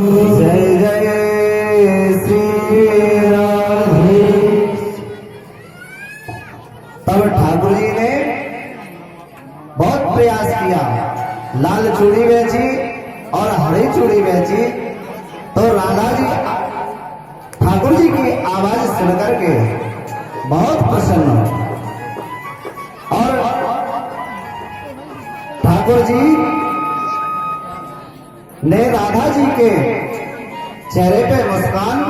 जय जय श्री राधे। तब ठाकुर जी ने बहुत प्रयास किया, लाल चूड़ी बेची और हरी चूड़ी बेची। तो राधा जी ठाकुर जी की आवाज सुनकर के बहुत प्रसन्न हुए और ठाकुर जी ने राधा जी के चेहरे पे मुस्कान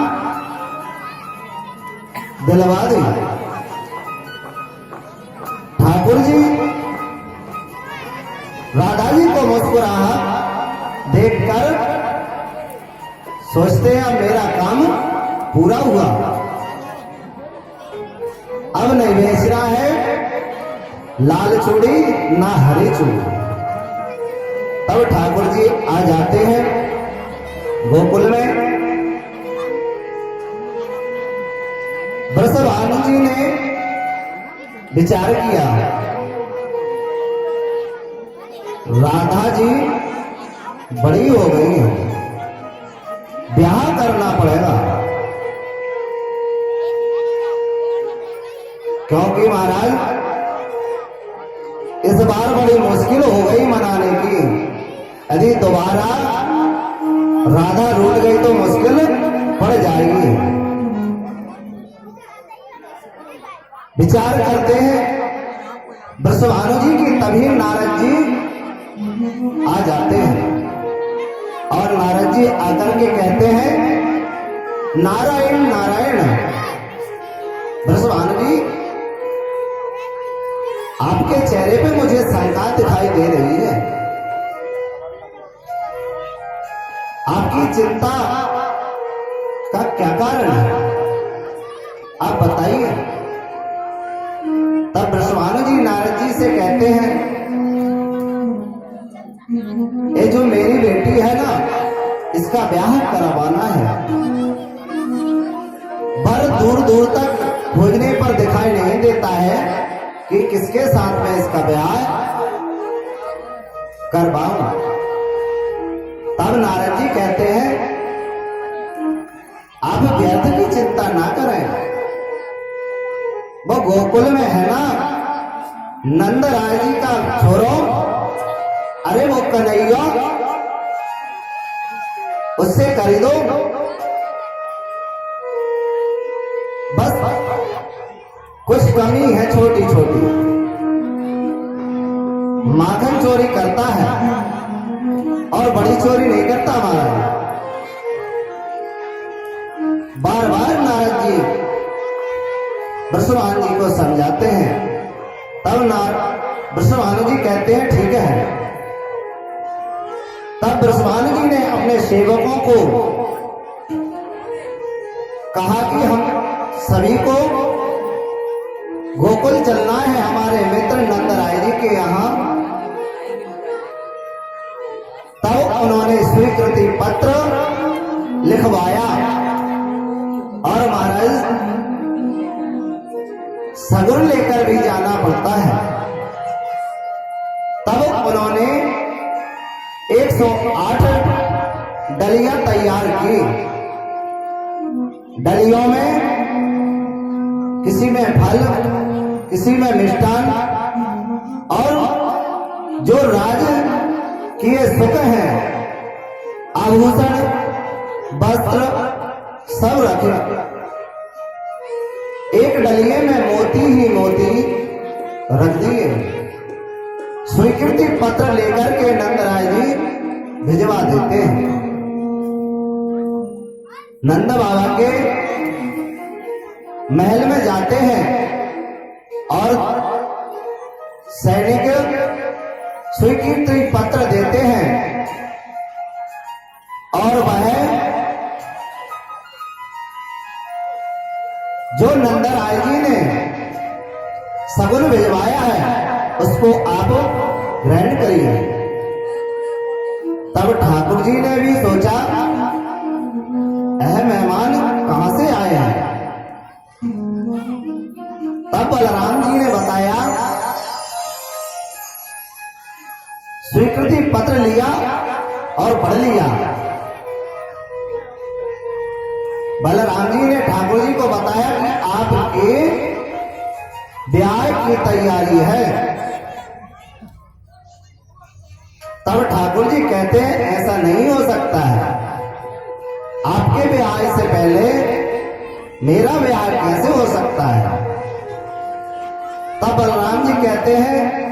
दिलवा दी। ठाकुर जी राधा जी को मुस्कुराहट देखकर सोचते हैं मेरा काम पूरा हुआ, अब नहीं बेच रहा है लाल चूड़ी ना हरी चूड़ी। तब ठाकुर जी आ जाते हैं गोकुल में। वृषभानु जी ने विचार किया राधा जी बड़ी हो गई है, ब्याह करना पड़ेगा, क्योंकि महाराज इस बार बड़ी मुश्किल हो गई मनाने की। यदि दोबारा राधा रूठ गई तो मुश्किल पड़ जाएगी। विचार करते हैं वृषभानु जी की, तभी नारद जी आ जाते हैं और नारद जी आकर के कहते हैं नारायण नारायण। वृषभानु जी आपके चेहरे पे मुझे शंका दिखाई दे रही है, आपकी चिंता का क्या कारण है, आप बताइए। तब वृषभानु जी नारद जी से कहते हैं ये जो मेरी बेटी है ना, इसका ब्याह करवाना है। बर दूर दूर तक खोजने पर दिखाई नहीं देता है कि किसके साथ में इसका ब्याह करवाऊं। तब नारद जी कहते हैं आप व्यर्थ की चिंता ना करें, वो गोकुल में है ना नंद राय जी का छोरो, अरे वो कन्हैया, उससे कर दो। बस कुछ कमी है छोटी छोटी, माखन चोरी करता है और बड़ी चोरी नहीं करता महाराज। बार बार नारद जी वृषभानु जी को समझाते हैं। तब वृषभानु जी कहते हैं ठीक है। तब वृषभानु जी ने अपने सेवकों को कहा कि हम सभी को गोकुल चलना है हमारे मित्र नंद राय जी के यहाँ। तब उन्होंने स्वीकृति पत्र लिखवाया और महाराज सगुन लेकर भी जाना पड़ता है। तब उन्होंने 108 डलियां तैयार की। डलियों में किसी में फल, किसी में मिष्टान और जो राज किए सुख हैं, आभूषण, वस्त्र सब रखे। एक डलिये में मोती ही मोती रख दिए। स्वीकृति पत्र लेकर के नंदराय जी भिजवा देते हैं। नंद बाबा के महल में जाते हैं और सैनिक स्वीकृति पत्र देते हैं और वह जो नंदराय जी ने सगुन भिजवाया है उसको आप ग्रहण करिए। तब ठाकुर जी ने भी सोचा मेहमान कहां से आए हैं। तब बलराम जी ने बताया स्वीकृति पत्र लिया और पढ़ लिया बलराम जी ने ठाकुर जी को बताया कि आपके ब्याह की तैयारी है। तब ठाकुर जी कहते हैं ऐसा नहीं हो सकता है, आपके ब्याह से पहले मेरा ब्याह कैसे हो सकता है। तब बलराम जी कहते हैं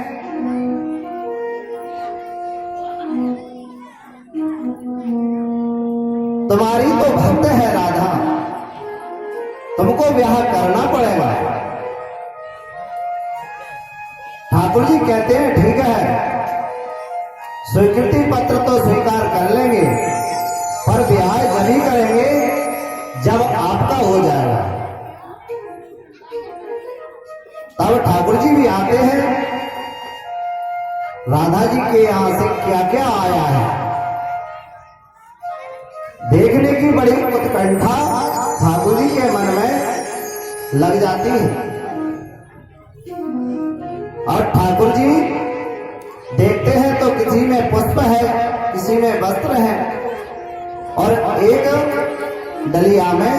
तुम्हारी तो भक्त है राधा, तुमको ब्याह करना पड़ेगा। ठाकुर जी कहते हैं ठीक है, स्वीकृति पत्र तो स्वीकार कर लेंगे, पर ब्याह जभी करेंगे जब आपका हो जाएगा। तब ठाकुर जी भी आते हैं, राधा जी के यहां से क्या क्या आया है देखने की बड़ी उत्कंठा ठाकुर जी के मन में लग जाती है। और ठाकुर जी देखते हैं तो किसी में पुष्प है, किसी में वस्त्र है, और एक डलिया में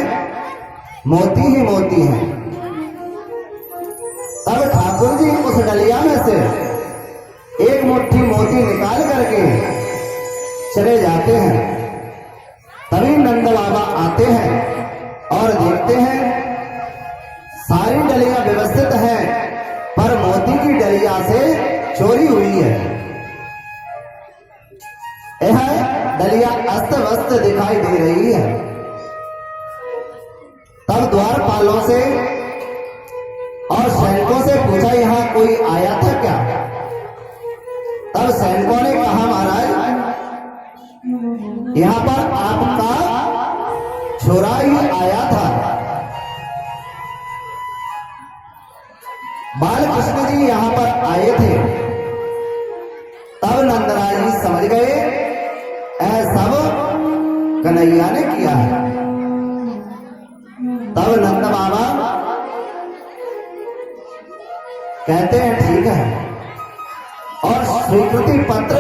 मोती ही मोती है। तब ठाकुर जी उस डलिया में से एक मुट्ठी मोती निकाल करके चले जाते हैं। तभी नंद बाबा आते हैं और देखते हैं सारी डलियां व्यवस्थित हैं, पर मोती की डलिया से चोरी हुई है। यह डलिया अस्त व्यस्त दिखाई दे रही है। तब द्वारपालों से और सैनिकों से पूछा यहां कोई आया था क्या। तब सैनिकों ने कहा महाराज यहां पर आपका छोरा ही आया था। बाल कृष्ण जी यहां पर आए थे। तब नंदराज जी समझ गए यह सब कन्हैया ने किया है। तब नंद बाबा कहते हैं ठीक है, और स्वीकृति पत्र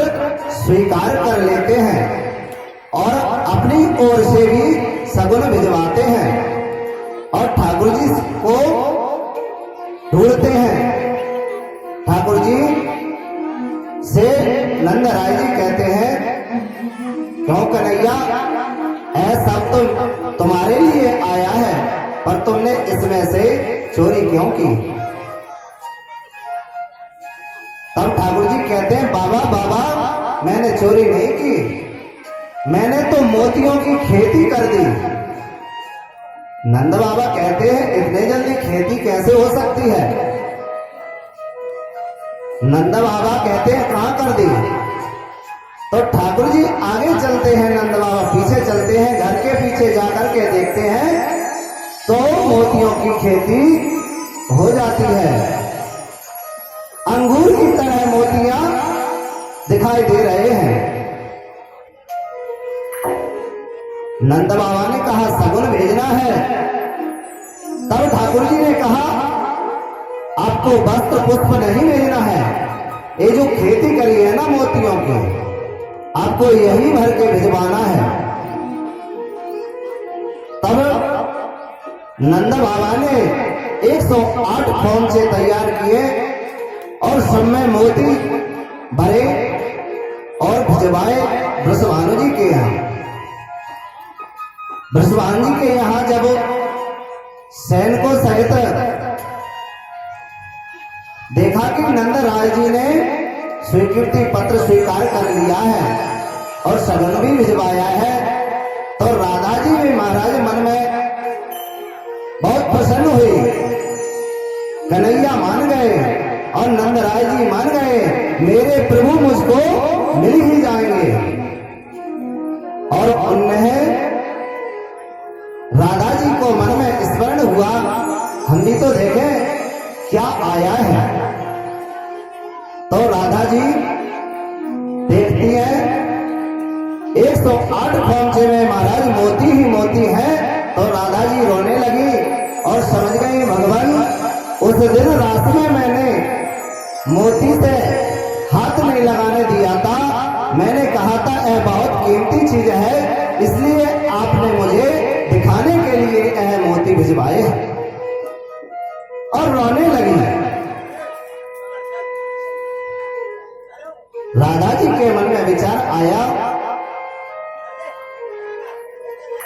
स्वीकार कर लेते हैं और अपनी ओर से भी सगुन भिजवाते हैं और ठाकुर जी को ढूंढते हैं। ठाकुर जी से नंदराय जी कहते हैं क्यों कन्हैया, ऐसा तो तुम्हारे लिए आया है, पर तुमने इसमें से चोरी क्यों की। तब ठाकुर जी कहते हैं बाबा बाबा मैंने चोरी नहीं की, मैंने तो मोतियों की खेती कर दी। नंद बाबा कहते हैं इतने जल्दी खेती कैसे हो सकती है। नंद बाबा कहते हैं कहां कर दी। तो ठाकुर जी आगे चलते हैं, नंद बाबा पीछे चलते हैं। घर के पीछे जाकर के देखते हैं तो मोतियों की खेती हो जाती है। अंगूर की तरह मोतियां दिखाई दे रहे हैं। नंद बाबा ने कहा सगुन भेजना है। तब ठाकुर जी ने कहा आपको वस्त्र पुष्प नहीं भेजना है, ये जो खेती करी है ना मोतियों की, आपको यही भर के भिजवाना है। तब नंद बाबा ने 108 खोमचे तैयार किए और सब में मोती भरे और भिजवाए वृषभानु जी के यहाँ। वृषभानु जी के यहाँ जब सैनिकों सहित देखा कि नंदराज जी ने स्वीकृति पत्र स्वीकार कर लिया है और सगन भी भिजवाया है, तो राधा जी भी महाराज मन में बहुत प्रसन्न हुई। कन्हैया मान गए और नंदराज जी मान गए, मेरे प्रभु मुझको मिल ही जाएंगे। और उन्हें राधा जी को मन में स्मरण हुआ हम भी तो देखें क्या आया है। तो राधा जी देखती है 108 खोमचे में महाराज मोती ही मोती है। तो राधा जी रोने लगी और समझ गई भगवान उस दिन रात में मैंने मोती से हाथ नहीं लगाने दिया था, मैंने कहा था यह बहुत कीमती चीज है, इसलिए आपने मुझे दिखाने के लिए भिजवाए और रोने लगी। राधा जी के मन में विचार आया,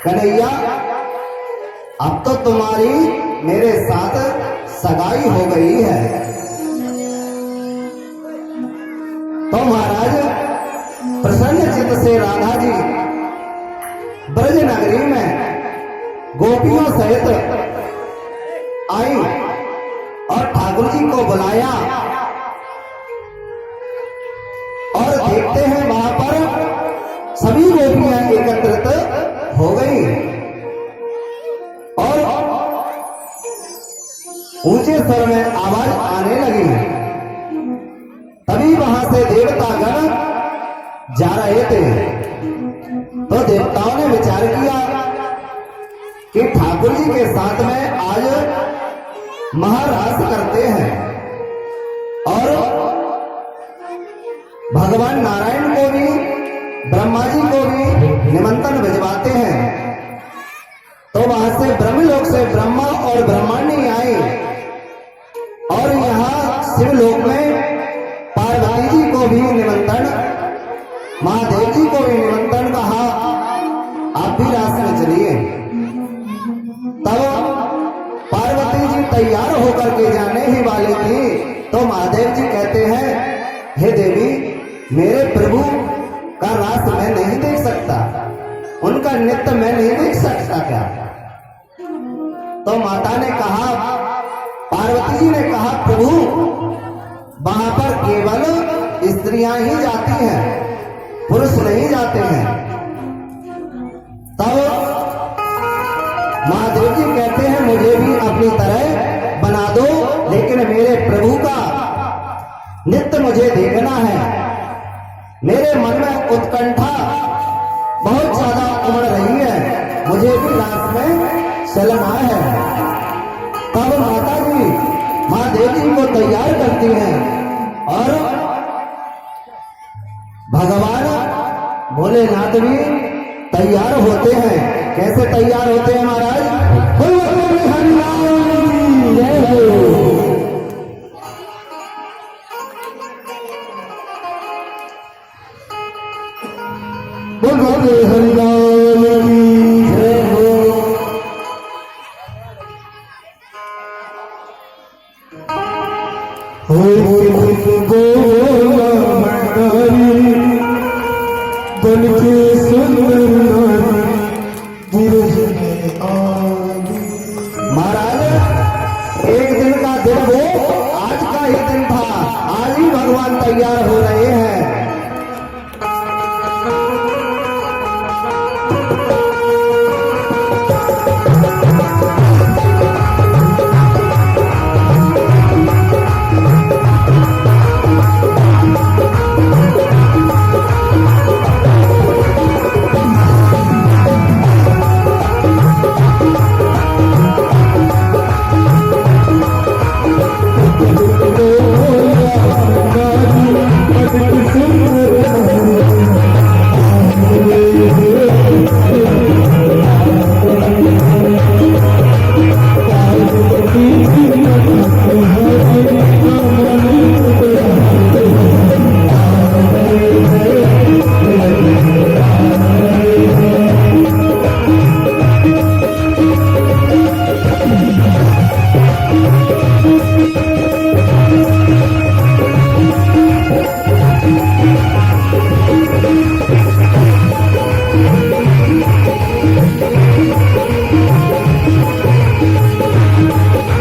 कन्हैया अब तो तुम्हारी मेरे साथ सगाई हो गई है, तो महाराज प्रसन्न चित्त से राधा जी ब्रज नगरी में गोपियों सहित आई और ठाकुर जी को बुलाया और देखते हैं वहां पर सभी गोपियां एकत्रित हो गई और ऊंचे स्वर में आवाज आने लगी। तभी वहां से देवतागण जा रहे थे, तो देवताओं ने विचार किया कि ठाकुर जी के साथ में आज महारास करते हैं और भगवान नारायण को भी ब्रह्मा जी को भी निमंत्रण भिजवाते हैं। तो वहां से ब्रह्मलोक से ब्रह्मा और ब्रह्मांडी आए और यहाँ शिवलोक में पार्वती जी को भी निमंत्रण, महादेव जी को भी निमंत्रण कहा, आप भी रास में चलिए। तब पार्वती जी तैयार होकर के जाने ही वाली थी, तो महादेव जी कहते हैं, हे देवी, मेरे प्रभु का रास मैं नहीं देख सकता, उनका नृत्य मैं नहीं देख सकता क्या? तो माता ने कहा, पार्वती जी ने कहा, प्रभु वहां पर केवल स्त्रियां ही जाती हैं, पुरुष नहीं जाते हैं। तब महादेव जी कहते हैं, मुझे भी अपनी तरह बना दो, लेकिन मेरे प्रभु का नृत्य मुझे देखना है। मेरे मन में उत्कंठा बहुत ज्यादा उमड़ रही है, मुझे भी रास में चलना है। तब माता जी महादेव जी को तैयार करती हैं और भगवान भोलेनाथ भी तैयार होते हैं। कैसे तैयार होते हैं महाराज? जय हो।